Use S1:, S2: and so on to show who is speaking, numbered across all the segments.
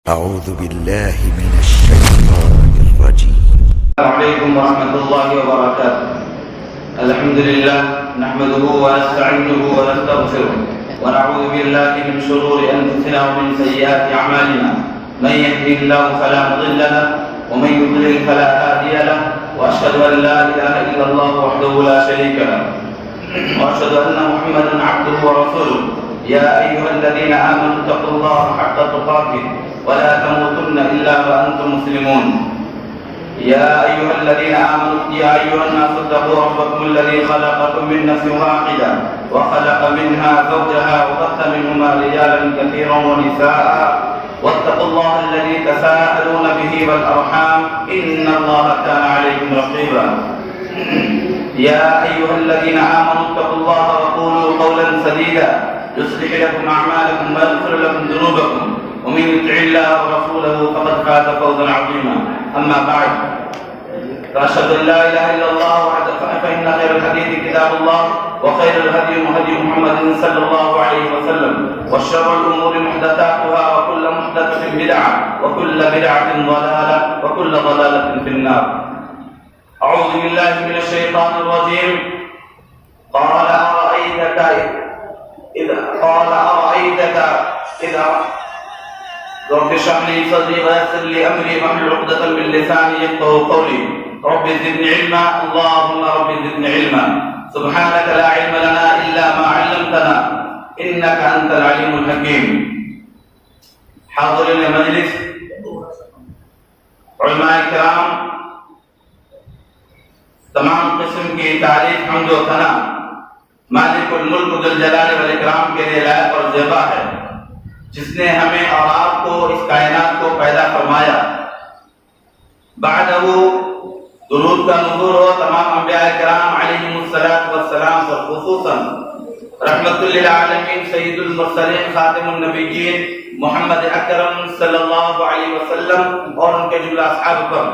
S1: أعوذ بالله من الشيطان الرجيم.
S2: السلام عليكم ورحمة الله وبركاته. الحمد لله نحمده ونستعينه ونستغفره ونعوذ بالله من شرور أنفسنا ومن سيئات أعمالنا. من يهده الله فلا مضل له ومن يضلل فلا هادي له، وأشهد أن لا إله إلا الله وحده لا شريك له، وأشهد أن محمدا عبده ورسوله. يا أيها الذين آمنوا اتقوا الله حق تقاته ولا تموتن إلا وأنتم مسلمون. يا أيها الذين آمنوا يا أيها الناس اتقوا ربكم الذي خلقكم من نفس واحدة وخلق منها زوجها وبث منهما رجالا كثيرا ونساء، واتقوا الله الذي تساءلون به والأرحام إن الله كان عليكم رقيبا. يا أيها الذين آمنوا اتقوا الله وقولوا قولا سديدا يصلح لكم أعمالكم ويغفر لكم ذنوبكم، ومن يطع الله ورسوله فقد فاز فوزا عظيما. أما بعد، فأشهد أن لا إله إلا الله وحده، فإن خير الحديث كتاب الله، وخير الهدي هدي محمد صلى الله عليه وسلم، وشر الأمور محدثاتها، وكل محدثة بدعة، وكل بدعة ضلالة، وكل ضلالة في النار. أعوذ بالله من الشيطان الرجيم. قال أرأيتك إذا رب اشرح لي صدري ويسر لي أمري واحلل عقدة من لساني يفقهوا قولي. رب زدني علما، اللهم رب زدني علما. سبحانك لا علم لنا إلا ما علمتنا إنك أنت العليم الحكيم. حاضرین مجلس، علماء کرام، تمام قسم کی تعریف حمد و ثنا مالک الملک ذو الجلال والاکرام کے لیے لائق اور زیبا ہے، جس نے ہمیں اور آپ کو اس کائنات کو پیدا فرمایا. بعدہ درود کا نزول ہو تمام انبیاء کرام علیہم السلام پر، خصوصاً رحمت للعالمین سید المرسلین خاتم النبیین محمد اکرم صلی اللہ علیہ وسلم اور ان کے جملہ اصحاب پر.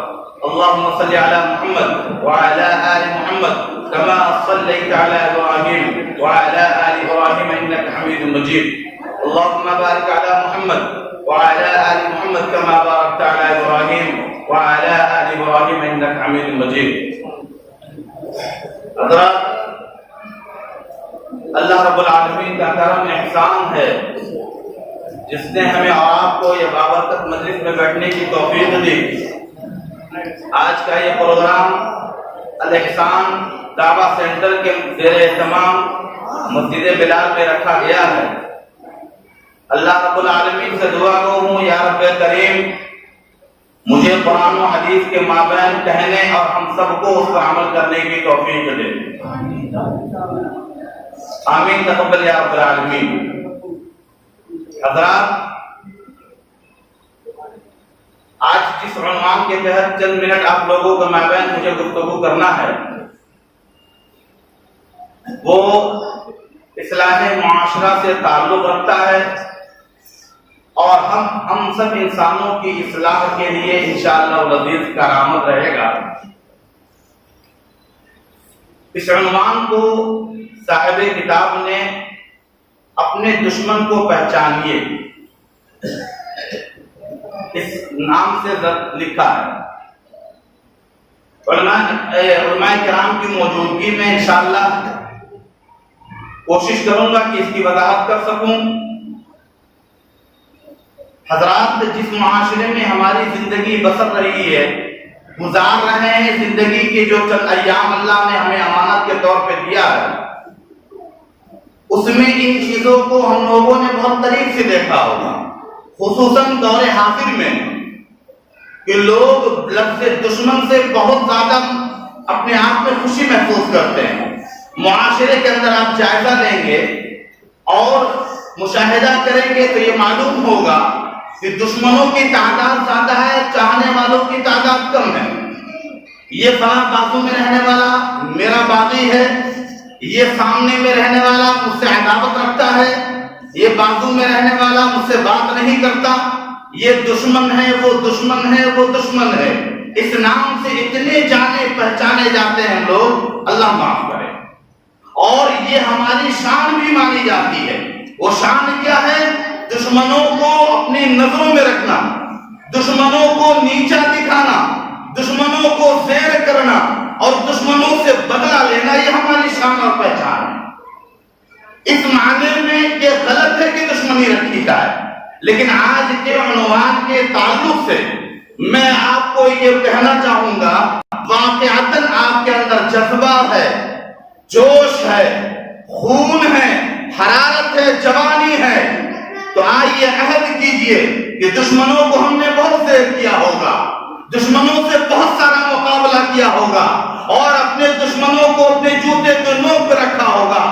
S2: اللهم صل على محمد وعلى آل محمد كما صليت على إبراهيم وعلى آل إبراهيم إنك حميد مجيد. اللهم بارك على محمد وعلى آل محمد كما باركت على إبراهيم وعلى آل إبراهيم إنك حميد مجيد. حضرات، اللہ رب العالمین کا کرم احسان ہے جس نے ہمیں اور آپ کو یہ بابرکت مجلس میں بیٹھنے کی توفیق دی. آج کا یہ پروگرام الاحسان دعویٰ سینٹر کے زیر اہتمام مسجد بلال میں رکھا گیا ہے. اللہ رب العالمین سے دعا گو ہوں، یا رب کریم مجھے قرآن و حدیث کے مابین کہنے اور ہم سب کو اس پر عمل کرنے کی توفیق دے. آمین تقبل یا رب العالمین. حضرات، آج جس عنوان کے تحت چند منٹ آپ لوگوں کے مابین مجھے گفتگو کرنا ہے وہ اصلاح معاشرہ سے تعلق رکھتا ہے، اور ہم سب انسانوں کی اصلاح کے لیے انشاءاللہ العزیز کارآمد رہے گا. اس عنوان کو صاحب کتاب نے اپنے دشمن کو پہچانیے اس نام سے لکھا ہے. علماء کرام کی موجودگی میں انشاءاللہ کوشش کروں گا کہ اس کی وضاحت کر سکوں. حضرات، جس معاشرے میں ہماری زندگی بسر رہی ہے، گزار رہے ہیں زندگی کے جو چند ایام اللہ نے ہمیں امانت کے طور پہ دیا ہے، اس میں ان چیزوں کو ہم لوگوں نے بہت قریب سے دیکھا ہوگا، خصوصاً دور حاضر میں، کہ لوگ لفظ دشمن سے بہت زیادہ اپنے آپ میں خوشی محسوس کرتے ہیں. معاشرے کے اندر آپ جائزہ لیں گے اور مشاہدہ کریں گے تو یہ معلوم ہوگا کہ دشمنوں کی تعداد زیادہ ہے، چاہنے والوں کی تعداد کم ہے. یہ فلاں بازو میں رہنے والا میرا باغی ہے، یہ سامنے میں رہنے والا مجھ سے عداوت رکھتا ہے، یہ بازو میں رہنے والا مجھ سے بات نہیں کرتا، یہ دشمن ہے، وہ دشمن ہے، وہ دشمن ہے. اس نام سے اتنے جانے پہچانے جاتے ہیں لوگ، اللہ معاف کرے. اور یہ ہماری شان بھی مانی جاتی ہے. وہ شان کیا ہے؟ دشمنوں کو اپنی نظروں میں رکھنا،
S3: دشمنوں کو نیچا دکھانا، دشمنوں کو زیر کرنا اور دشمنوں سے بدلہ لینا، یہ ہماری شان اور پہچان ہے۔ اس معنی میں یہ غلط ہے کہ دشمنی رکھی جائے، لیکن آج کے عنوان کے تعلق سے میں آپ کو یہ کہنا چاہوں گا، واقعتاً آپ کے اندر جذبہ ہے، جوش ہے، خون ہے، حرارت ہے، جوانی ہے، تو آئیے عہد کیجئے کہ دشمنوں کو ہم نے بہت زیر کیا ہوگا، دشمنوں سے بہت سارا مقابلہ کیا ہوگا اور اپنے دشمنوں کو اپنے جوتے کے نوک پہ رکھا ہوگا۔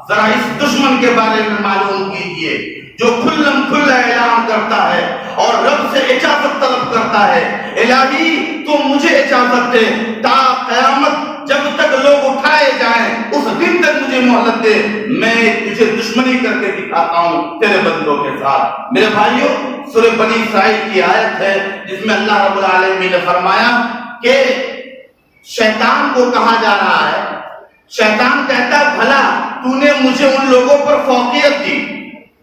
S3: ذرا اس دشمن کے بارے میں معلوم کیجئے جو کھلم کھلا اعلان کرتا ہے اور رب سے اجازت طلب کرتا ہے، الہی تو مجھے اجازت دے تا قیامت جب تک لوگ اٹھائے جائیں اس دن تک مجھے مہلت دے، میں تجھے دشمنی کر کے دکھاتا ہوں تیرے بندوں کے ساتھ۔ میرے بھائیوں، سورہ بنی اسرائیل کی آیت ہے جس میں اللہ رب العالمین نے فرمایا کہ شیطان کو کہا جا رہا ہے، شیطان کہتا ہے بھلا تو نے مجھے ان لوگوں پر فوقیت دی،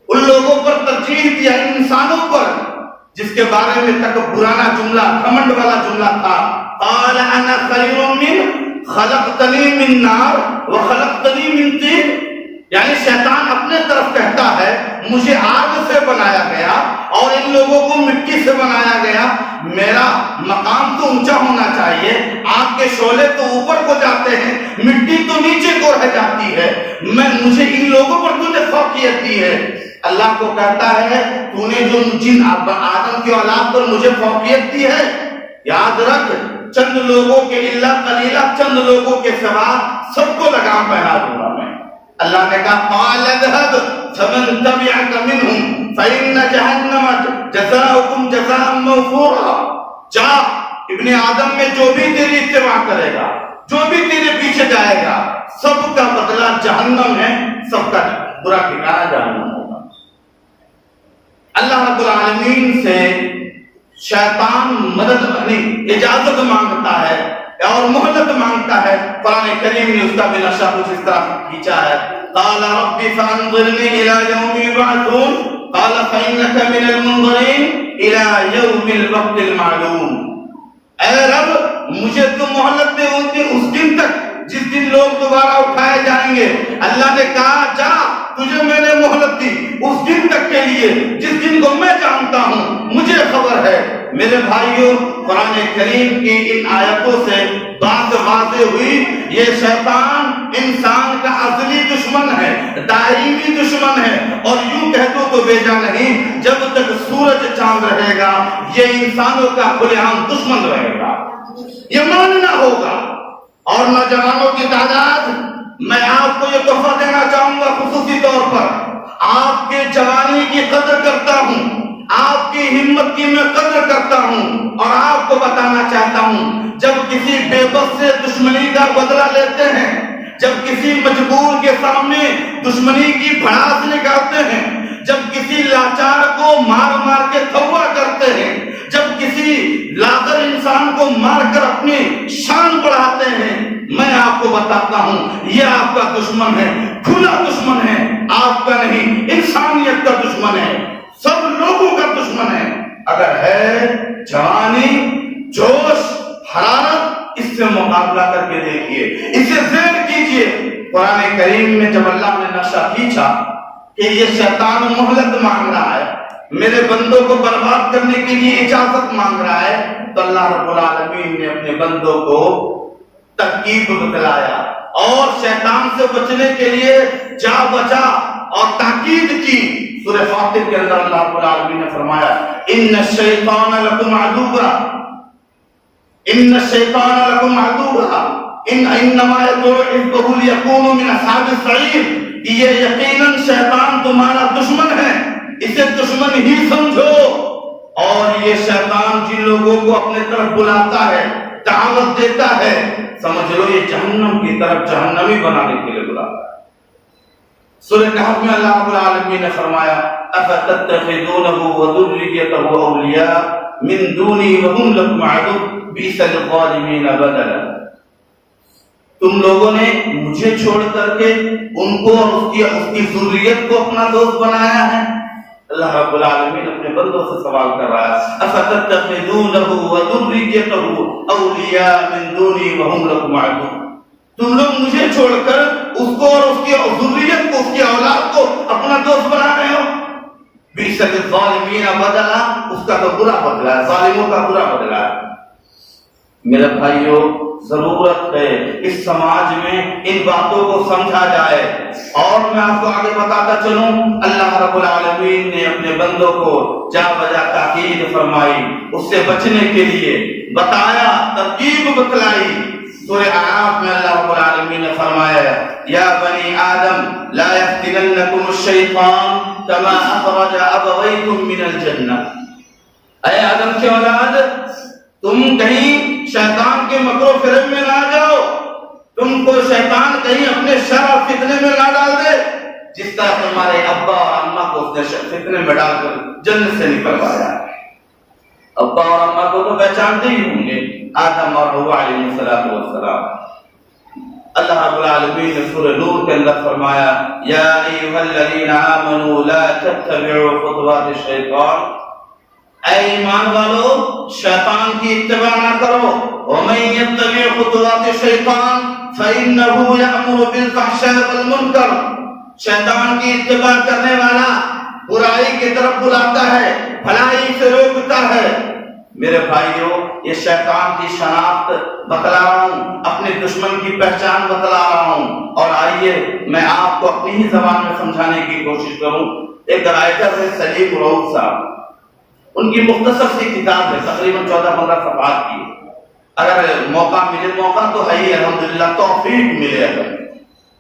S3: ان لوگوں پر ترجیح دیا، انسانوں پر جس کے بارے میں تکبرانہ جملہ، گھمنڈ والا جملہ تھا، قال انا خیر من خلقتنی من نار وخلقتنی من طین، یعنی شیطان اپنے طرف کہتا ہے مجھے آگ سے بنایا گیا اور ان لوگوں کو مٹی سے بنایا گیا، میرا مقام تو اونچا ہونا چاہیے، آگ کے شعلے تو اوپر کو جاتے ہیں، مٹی تو نیچے کو رہ جاتی ہے، مجھے ان لوگوں پر تو نے فوقیت دی ہے۔ اللہ کو کہتا ہے تو نے جو جن آدم کی اولاد پر مجھے فوقیت دی ہے، یاد رکھ چند لوگوں کے الا قلیلہ، چند لوگوں کے سوا سب کو لگام پہنا دوں گا میں۔ اللہ نے کہا قال اذهب فمن تبعك منهم فإن جهنم جزاؤكم جزاء موفورا، جا ابن آدم میں جو بھی تیری اتباع کرے گا، جو بھی تیرے پیچھے جائے گا، سب کا بدلہ جہنم ہے، سب کا برا ٹھکانہ جہنم ہوگا۔ اللہ رب العالمین سے شیطان مدد اجازت مانگتا ہے اور مہلت مانگتا ہے۔ قرآن کریم نے اس کا بھی نقشہ کچھ اس طرح کھینچا ہے، قال رب فانظرنی الى یوم یبعثون قال فانک من المنظرین الى یوم الوقت المعلوم، اے رب مجھے تو مہلت دے اس دن تک جس دن لوگ دوبارہ اٹھائے جائیں گے۔ اللہ نے کہا جا تجھے میں نے مہلت دی اس دن تک کے لیے جس دن کو میں جانتا ہوں، مجھے خبر ہے۔ میرے بھائیوں، قرآن کریم کی ان آیتوں سے بات واضح ہوئی، یہ شیطان انسان کا ازلی دشمن ہے، دائمی دشمن ہے، اور یوں کہہ دو تو بیجا نہیں، جب تک سورج چاند رہے گا یہ انسانوں کا کھلے عام دشمن رہے گا، یہ ماننا ہوگا۔ اور نوجوانوں کی تعداد، میں آپ کو یہ تحفہ دینا چاہوں گا خصوصی طور پر، آپ کے جوانی کی قدر کرتا ہوں، آپ کی ہمت کی میں قدر کرتا ہوں، اور آپ کو بتانا چاہتا ہوں جب کسی بے بس سے دشمنی کا بدلہ لیتے ہیں، جب کسی مجبور کے سامنے دشمنی کی بھڑاس نکالتے ہیں، جب کسی لاچار کو مار مار کے تھوا کرتے ہیں، جب کسی لاغر انسان کو مار کر اپنی شان بڑھاتے ہیں، میں آپ کو بتاتا ہوں یہ آپ کا دشمن ہے، کھلا دشمن ہے، آپ کا نہیں، انسانیت کا دشمن ہے، سب لوگوں کا دشمن ہے۔ اگر ہے جوانی، جوش، حرارت، اس سے مقابلہ کر کے دیکھیے، اسے زیر کیجئے۔ قرآن کریم میں جب اللہ نے نقشہ کھینچا کہ یہ شیطان مہلت مانگ رہا ہے، میرے بندوں کو برباد کرنے کے لیے اجازت مانگ رہا ہے، تو اللہ رب العالمین نے اپنے بندوں کو ترکیب بتلایا اور شیطان سے بچنے کے لیے جا بچا اور تاکید کی۔ سورہ فاطر کے اندر اللہ رب العالمین نے فرمایا ان الشیطان لکم عدو، ان الشیطان لکم عدو انما یدعو حزبہ لیکونوا من اصحاب السعیر، یہ یقیناً شیطان تمہارا دشمن ہے، اسے دشمن ہی سمجھو، اور یہ شیطان جن لوگوں کو اپنے طرف بلاتا ہے، دعوت دیتا ہے، سمجھ لو یہ جہنم کی طرف جہنمی بنانے کے لیے بلاتا ہے۔ سورہ کہف میں اللہ رب العالمین نے فرمایا افتتخذونہ وذریتہ اولیاء من دونی وہم لکم عدو بئس للظالمین بدلا، تم لوگوں نے مجھے چھوڑ کر کے ان کو اور اس کی ذریت کو اپنا دوست بنایا ہے، اللہ رب العالمین اپنے بندوں سے سوال کر رہا ہے افتتخذونہ وذریتہ اولیاء من دونی وہم لکم عدو، تم لوگ مجھے چھوڑ کر اس کو اور اس کی ذریت کو، اس کی اولاد کو اپنا دوست بنا رہے ہو۔ بئس للظالمین بدلا، اس کا تو برا بدلہ ہے، ظالموں کا برا بدلہ ہے۔ میرے بھائیوں، ضرورت ہے اس سماج میں ان باتوں کو سمجھا جائے۔ اور میں آپ کو آگے بتاتا چلوں، اللہ رب العالمین نے اپنے بندوں کو جا بجا تاکید فرمائی، اس سے بچنے کے لیے بتایا، ترکیب بتلائی۔ سورہ اعراف میں اللہ رب العالمین نے فرمایا یا بنی آدم لا یفتننکم الشیطان کما اخرج ابویکم من الجنہ، اے آدم کے اولاد، تم کہیں شیطان کے مکر و فریب میں نہ جاؤ، تم کو شیطان کہیں اپنے شر اور فتنے میں نہ ڈال دے، جس طرح تمہارے ابا اور اماں کو اس نے فتنے میں ڈال کر جنت سے نکلوایا۔ ابا اور اماں کو تو پہچانتے ہی ہوں گے، آدم اور حوا علیہ السلام۔ اللہ رب العالمین نے سورہ نور کے اندر فرمایا یا ایھا الذین آمنوا لا تتبعوا خطوات الشیطان، اے ایمان والو شیطان کی اتباع نہ کرو، ومن یتبع خطوات الشیطان فإنه یأمر بالفحشاء والمنکر، شیطان کی اتباع کرنے والا برائی کی طرف بلاتا ہے، بھلائی سے روکتا ہے۔ میرے بھائیوں، یہ شیطان کی شناخت بتلا رہا ہوں، اپنے دشمن کی پہچان بتلا رہا ہوں، اور آئیے میں آپ کو اپنی ہی زبان میں سمجھانے کی کوشش کروں۔ ایک رائٹر ہے سلیم رؤوف صاحب، ان کی مختصر سی کتاب ہے، تقریباً 14-15 صفحات کی۔ اگر موقع ملے، موقع تو ہے ہی الحمدللہ، توفیق ملے اگر،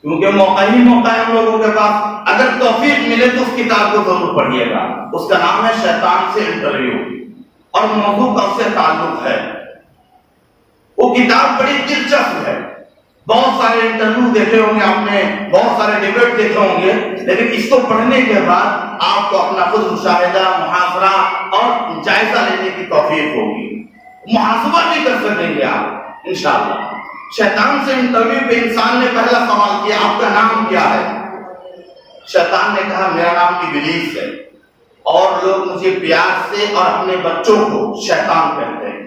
S3: کیونکہ موقع ہی موقع ہے ہم لوگوں کے پاس، اگر توفیق ملے تو اس کتاب کو ضرور پڑھیے گا۔ اس کا نام ہے شیطان سے انٹرویو، اور موضوع کا اس سے تعلق ہے۔ وہ کتاب بڑی دلچسپ ہے، بہت سارے انٹرویو دیکھے ہوں گے آپ نے، بہت سارے ڈیبیٹ دیکھے ہوں گے، لیکن اس کو پڑھنے کے بعد آپ کو اپنا خود مشاہدہ، محاصرہ اور جائزہ لینے کی توفیق ہوگی، محاسبہ بھی کر سکیں گے آپ انشاءاللہ۔ شیطان سے انٹرویو پہ انسان نے پہلا سوال کیا آپ کا نام کیا ہے؟ شیطان نے کہا میرا نام ابلیس ہے، اور لوگ مجھے پیار سے اور اپنے بچوں کو شیطان کہتے ہیں۔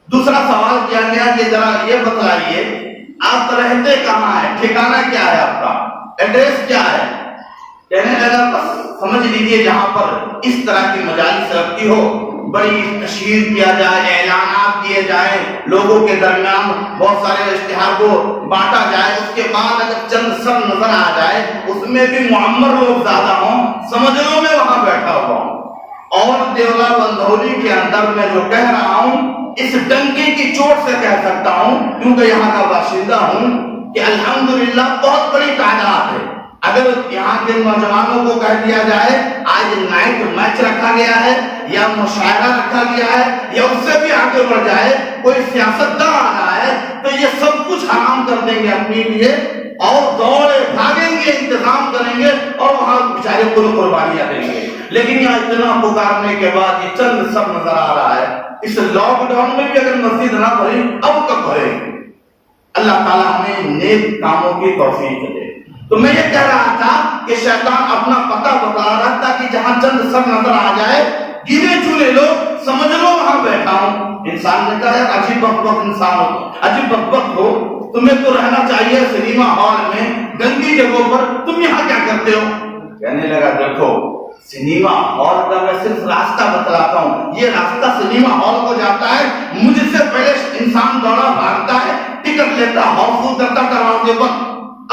S3: دوسرا سوال کیا گیا کہ ذرا یہ بتلائیے آپ رہتے کہاں ہیں، ٹھکانہ کیا ہے آپ کا، ایڈریس کیا ہے؟ کہنے لگا بس سمجھ لیجیے جہاں پر اس طرح کی مجالس لگتی ہو، بڑی تشہیر کیا جائے، اعلانات کیے جائیں، لوگوں کے درمیان بہت سارے اشتہار کو بانٹا جائے، اس کے بعد اگر چند سر نظر آ جائے، اس میں بھی معمر لوگ زیادہ ہوں، سمجھ لو میں وہاں بیٹھا ہوا ہوں، اور دیولا بندھولی کے اندر میں جو کہہ رہا ہوں اس ڈنکے کی چوٹ سے کہہ سکتا ہوں، کیونکہ یہاں کا باشندہ ہوں، کہ الحمدللہ بہت بڑی تعداد ہے۔ اگر یہاں کے نوجوانوں کو کہہ دیا جائے آج نائٹ میچ رکھا گیا ہے یا مشاعرہ رکھا گیا ہے یا اس سے بھی آگے بڑھ جائے، کوئی سیاستدان آ رہا ہے تو یہ سب کچھ حرام کر دیں گے اپنے لیے، اور دوڑے بھاگیں گے، انتظام کریں گے، اور وہاں بیچارے کو قربانیاں دیں گے۔ لیکن یہاں اتنا پکارنے کے بعد یہ چند سب نظر آ رہا ہے۔ اس لاک ڈاؤن میں بھی اگر مسجد نہ بھری اب کب بھرے؟ اللہ تعالیٰ ہمیں نیک کاموں کی توفیق دے۔ تو میں یہ کہہ رہا تھا کہ شیطان اپنا پتہ بتا رہا تھا کہ جہاں چند سب نظر آ جائے، گنے چنے لوگ سمجھ لو وہاں بیٹھا ہوں۔ انسان نے کہا یار عجیب بدبخت انسان ہو، عجیب بدبخت ہو، تمہیں تو رہنا چاہیے سنیما ہال میں، گندی جگہوں پر، تم یہاں کیا کرتے ہو؟ کہنے لگا دیکھو سنیما ہال کا میں صرف راستہ بتلاتا ہوں، یہ راستہ سنیما ہال کو جاتا ہے، مجھ سے پہلے انسان دوڑا بھاگتا ہے، ٹکٹ لیتا، ہاؤس فل کرتا دروازے پر،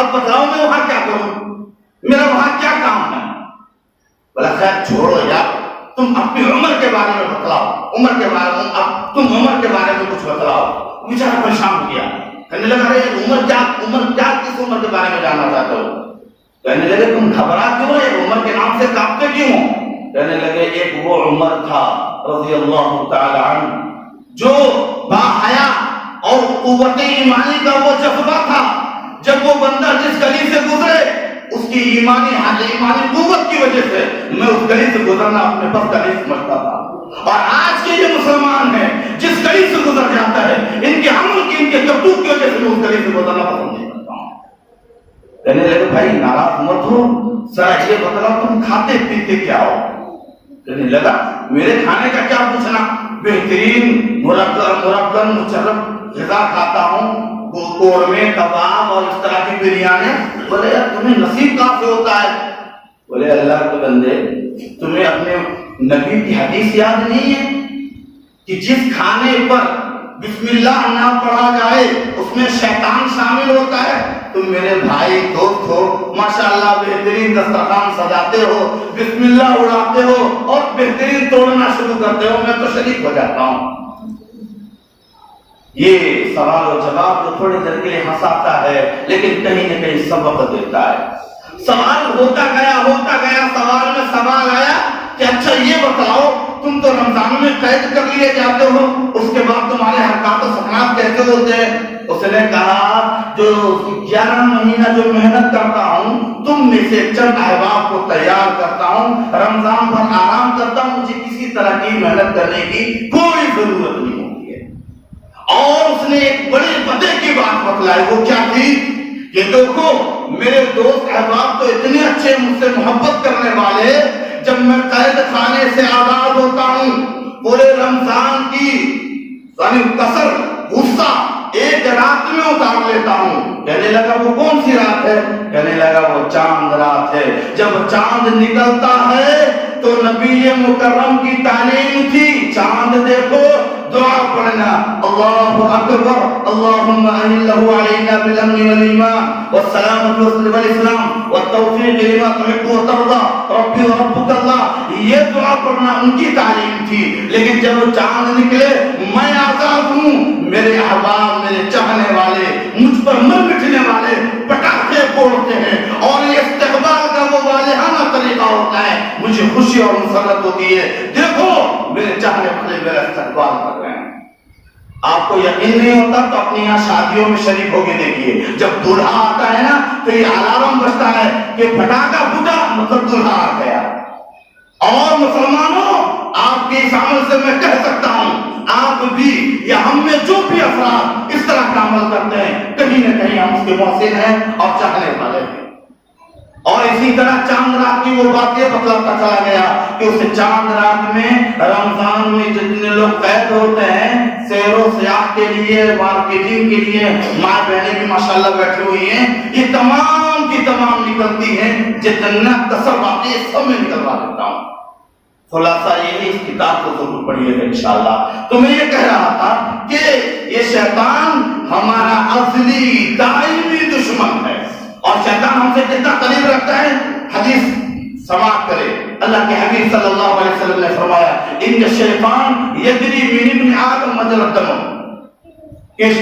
S3: اب بتاؤ میں وہاں کیا کروں، میرا وہاں کیا کام ہے؟ بولا خیر چھوڑو یار، تم اپنی عمر کے بارے میں بتلاؤ، عمر کے بارے میں، اب تم عمر کے بارے میں کچھ بتلاؤ۔ بیچارہ پریشان ہو گیا، کہنے لگا ارے عمر کیا کس عمر کے بارے میں جاننا چاہتے ہو؟ کہنے لگے تم گھبرا کیوں ہیں، عمر کے نام سے کانپتے کیوں ہو؟ کہنے لگے ایک وہ عمر تھا رضی اللہ تعالی عنہ جو باحیا اور قوت ایمانی کا وہ جذبہ تھا، جب وہ بندہ جس گلی سے گزرے اس کی ایمانی قوت کی وجہ سے میں اس گلی سے گزرنا اپنے پاس گلی سمجھتا تھا، اور آج کے یہ مسلمان ہیں جس گلی سے گزر جاتا ہے ان کے عمل کی، ان کے کرتوت کی وجہ سے میں اس گلی سے گزرنا پسند نہیں کرتا ہوں۔ کہنے لگے بھائی ناراض مت ہو، ذرا یہ بتلاؤ تم کھاتے پیتے کیا ہو؟ کہنے لگا میرے کھانے کا کیا پوچھنا، بہترین مرغن مشرف غذا کھاتا ہوں، قورمے کباب اور اس طرح کی بریانی۔ بولے یار تمہیں نصیب کہاں سے ہوتا ہے؟ بولے اللہ کے بندے تمہیں اپنے نبی کی حدیث یاد نہیں ہے کہ جس کھانے پر بسم اللہ نہ پڑھا جائے اس میں شیطان شامل ہوتا ہے؟ تم میرے بھائی دوست ہو، ماشاءاللہ بہترین دسترخوان سجاتے ہو، بسم اللہ اڑاتے ہو اور بہترین توڑنا شروع کرتے ہو، میں تو شریک ہو جاتا ہوں۔ یہ سوال و جواب تو تھوڑی دیر کے لیے ہنساتا ہے لیکن کہیں نہ کہیں سبق دیتا ہے۔ سوال ہوتا گیا، سوال میں سوال آیا کہ اچھا یہ بتاؤ تم تو رمضان میں قید کر لیے جاتے ہو، اس کے بعد تمہارے حرکات و سکنات کیسے ہوتے ہیں؟ اس نے کہا جو 11 مہینہ جو محنت کرتا ہوں تم میں سے چند احباب کو تیار کرتا ہوں، رمضان بھر آرام کرتا ہوں، مجھے کسی طرح کی محنت کرنے کی کوئی ضرورت نہیں ہوتی ہے۔ اور اس نے ایک بڑے مزے کی بات بتلائی، وہ کیا تھی کہ دیکھو میرے دوست احباب تو اتنے اچھے مجھ سے محبت کرنے والے، جب میں قید خانے سے آزاد ہوتا ہوں پورے رمضان کی یعنی کسر غصہ ایک رات میں اتار لیتا ہوں۔ کہنے لگا وہ کون سی رات ہے؟ کہنے لگا وہ چاند رات ہے۔ جب چاند نکلتا ہے تو نبی مکرم کی تعلیم تھی چاند دیکھو دعا پڑھنا، اللہ اکبر اللہم اہلہ علینا بالامن والایمان والسلامۃ والاسلام والتوفیق لما تحب وترضى ربی وربک اللہ، یہ دعا پڑھنا ان کی تعلیم تھی۔ لیکن جب چاند نکلے میں آزاد ہوں، میرے احباب میرے چاہنے والے مجھ پر مر مٹنے والے پٹاخے پھوڑتے ہیں اور یہ استقبال کا وہ والہانہ طریقہ ہوتا ہے، مجھے خوشی اور مسرت ہوتی ہے، دیکھو میرے چاہنے والے میرا استقبال کر رہے ہیں۔ آپ کو یقین نہیں ہوتا تو اپنی یہاں شادیوں میں شریک ہو کے دیکھیے، جب دولہا آتا ہے نا تو یہ الارم بجتا ہے کہ پٹاخہ پھوٹا مطلب دولہا آ گیا۔ اور مسلمانوں آپ کے اس عمل سے میں کہہ سکتا ہوں آپ بھی یا ہم میں جو بھی افراد اس طرح کا عمل کرتے ہیں کہیں نہ کہیں ہم اس کے محسن ہیں اور چاہنے والے ہیں۔ اور اسی طرح چاند رات کی وہ باتیں بتلاتا چلا گیا کہ اس چاند رات میں رمضان میں جتنے لوگ قید ہوتے ہیں سیر و سیاح کے لیے، مارکیٹنگ کے لیے، ماں بہنیں بھی ماشاءاللہ بیٹھی ہوئی ہیں، یہ تمام کی تمام نکلتی ہیں، جتنا کسر باقی ہے سب میں نکلوا دیتا ہوں۔ خلاصہ یہ ہے، اس کتاب کو ضرور پڑھیے گا انشاءاللہ۔ تو میں یہ کہہ رہا تھا کہ یہ شیطان ہمارا اصلی دائمی دشمن ہے اور شیطان ہم سے کتنا قریب رکھتا ہے حدیث سماعت کرے۔ اللہ کے حبیب صلی اللہ علیہ وسلم نے فرمایا ان الشیطان یجری من ابن آدم مجرى الدم، کہ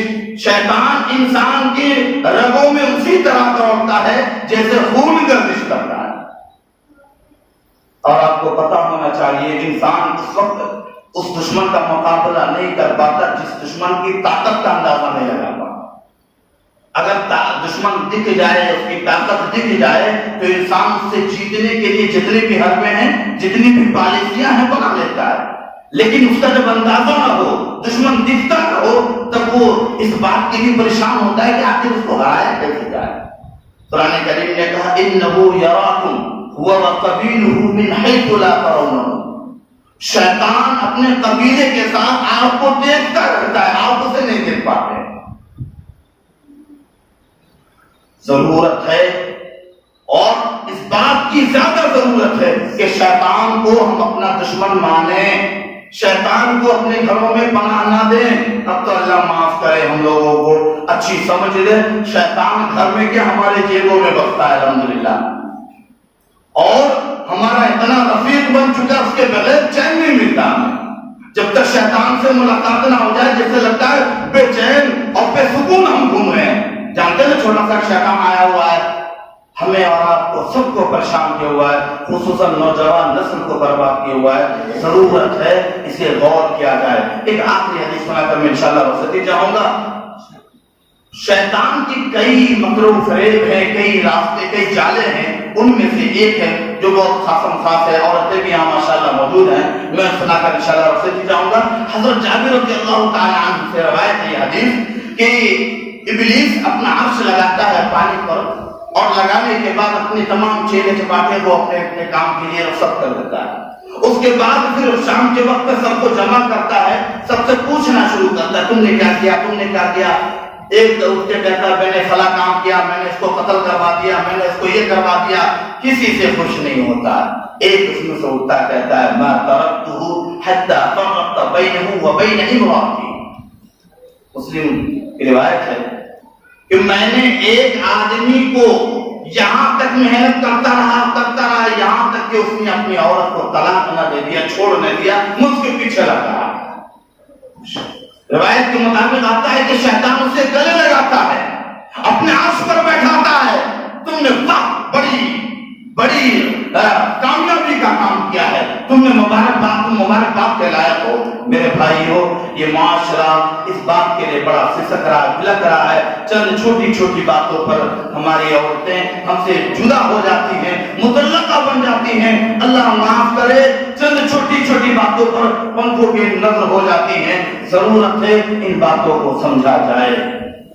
S3: شیطان انسان کی رگوں میں اسی طرح دوڑتا ہے جیسے خون گردش کرتا ہے۔ اور آپ کو پتا ہونا چاہیے انسان اس وقت اس دشمن کا مقابلہ نہیں کر پاتا جس دشمن کی طاقت کا اندازہ نہیں لگا پاتا۔ اگر دشمن دکھ جائے، اس کی طاقت دکھ جائے تو انسان اس سے جیتنے کے لیے جتنے بھی حربے ہیں، جتنی بھی پالیسیاں ہیں بنا لیتا ہے۔ لیکن اس کا جب اندازہ نہ ہو، دشمن دکھتا نہ ہو، تب وہ اس بات کے لیے پریشان ہوتا ہے کہ آخر اس کو ہرایا کیسے جائے۔ قرآن کریم نے کہا انہ یراکم هو وقبیلہ من حیث لا ترونہ، شیطان اپنے قبیلے کے ساتھ آپ کو دیکھتا رہتا ہے، آپ اسے نہیں دیکھ پاتے۔ ضرورت ہے اور اس بات کی زیادہ ضرورت ہے کہ شیطان کو ہم اپنا دشمن مانیں، شیطان کو اپنے گھروں میں پناہ نہ دیں۔ اب تو اللہ معاف کرے ہم لوگوں کو اچھی سمجھ دے، شیطان گھر میں کیا ہمارے جیبوں میں بستا ہے الحمدللہ، اور ہمارا اتنا رفیق بن چکا اس کے بغیر چین نہیں ملتا ہمیں۔ جب تک شیطان سے ملاقات نہ ہو جائے جیسے لگتا ہے بے چین اور بے سکون ہم گھوم رہے ہیں۔ جانتے ہیں چھوٹا سا شیطان آیا ہوا ہے، ہمیں اور آپ کو سب کو پریشان کیا ہوا ہے، خصوصاً نوجوان نسل کو برباد کیا ہوا ہے۔ ضرورت ہے اسے غور کیا جائے۔ ایک آخری حدیث سنا کر میں انشاءاللہ وصیت چاہوں گا۔ شیطان کی کئی مکر و فریب ہیں، کئی راستے، کئی جالے ہیں، ان میں سے ایک ہے جو بہت خاصم خاص ہے، عورتیں بھی یہاں ماشاءاللہ موجود ہیں، میں سنا کر انشاءاللہ وصیت چاہوں گا۔ حضرت جابر رضی اللہ تعالی عنہ سے روایت ہے یہ حدیث کہ ابلیس اپنا عرش لگاتا ہے پانی پر، اور لگانے کے بعد اپنی تمام چیلے چپاٹے کو اپنے اپنے کام کے لیے رخصت کر دیتا ہے. اس کے بعد پھر شام کے وقت میں سب کو جمع کرتا ہے, سب سے پوچھنا شروع کرتا ہے, تم نے کیا کیا, تم نے کیا کیا. ایک اٹھ کے کہتا ہے میں نے فلاں کام کیا, میں نے اس کو قتل کروا دیا, میں نے اس کو یہ کروا دیا. کسی سے خوش نہیں ہوتا. ایک اس میں سے اٹھتا کہتا ہے ما ترکتہ حتی فرقت بینہ و بین امراتی. مسلم کی روایت ہے کہ میں نے ایک آدمی کو یہاں تک محنت کرتا رہا یہاں تک کہ اس نے اپنی عورت کو طلاق نہ دے دیا, چھوڑ نہ دیا, مجھ کے پیچھے لگ رہا. روایت کے مطابق آتا ہے کہ شیطان اسے گلے لگاتا ہے, اپنے عرش پر بیٹھاتا ہے. تم نے بڑی کامیابی کا کام کیا ہے, تم نے مبارکباد کے لائق ہو. میرے بھائیو, یہ معاشرہ اس بات کے لیے بڑا سسک رہا ہے, بلک رہا ہے. چند چھوٹی چھوٹی باتوں پر ہماری عورتیں ہم سے جدا ہو جاتی ہیں, مطلقہ بن جاتی ہیں. اللہ معاف کرے, چند چھوٹی چھوٹی باتوں پر پنکھوں کی نظر ہو جاتی ہیں. ضرورت ہے ان باتوں کو سمجھا جائے,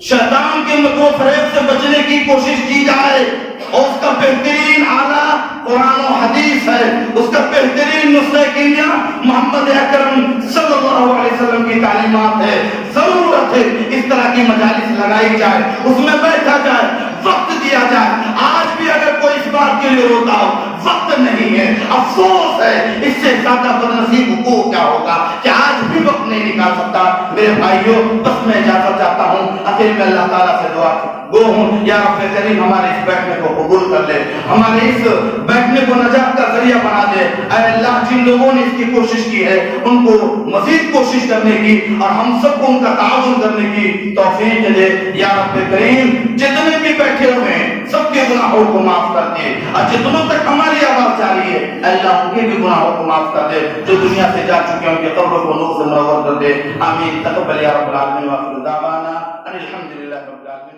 S3: شیطان کے مکر و فریب سے بچنے کی کوشش کی جائے. اور اس کا بہترین آلہ قرآن و حدیث ہے, اس کا بہترین نسخہ کیمیا محمد اکرم صلی اللہ علیہ وسلم کی تعلیمات ہے. ضرورت ہے اس طرح کی مجالس لگائی جائے, اس میں بیٹھا جائے, وقت دیا جائے. آج بھی اگر کوئی اس بات کے لیے روتا ہو وقت نہیں ہے, افسوس ہے. اس سے زیادہ بدنصیب حقوق کیا ہوگا کہ آج بھی وقت نہیں نکال سکتا. میرے بھائیوں, بس میں اجازت چاہتا ہوں, آخر میں اللہ تعالیٰ سے دعا گو ہوں, یا رب کریم ہمارے اس بیٹھنے کو قبول کر لے, ہمارے اس بیٹھنے کو نجات کا ذریعہ بنا دے. اے اللہ, جن لوگوں نے اس کی کوشش کی ہے ان کو مزید کوشش کرنے کی اور ہم سب کو ان کا تعاون کرنے کی توفیق دے. یا رب کریم, جتنے بھی بیٹھے ہوئے ہیں سب کے گناہوں کو معاف کر دے, اور جتنوں تک ہماری آواز جا رہی ہے اللہ ان کے بھی گناہوں کو معاف کر دے. جو دنیا سے جا چکے ہیں ان کے قبروں کو نور سے منور کر دے. آمین. تقبل یا رب العالمین. وآخر دعوانا ان الحمد للہ رب العالمین.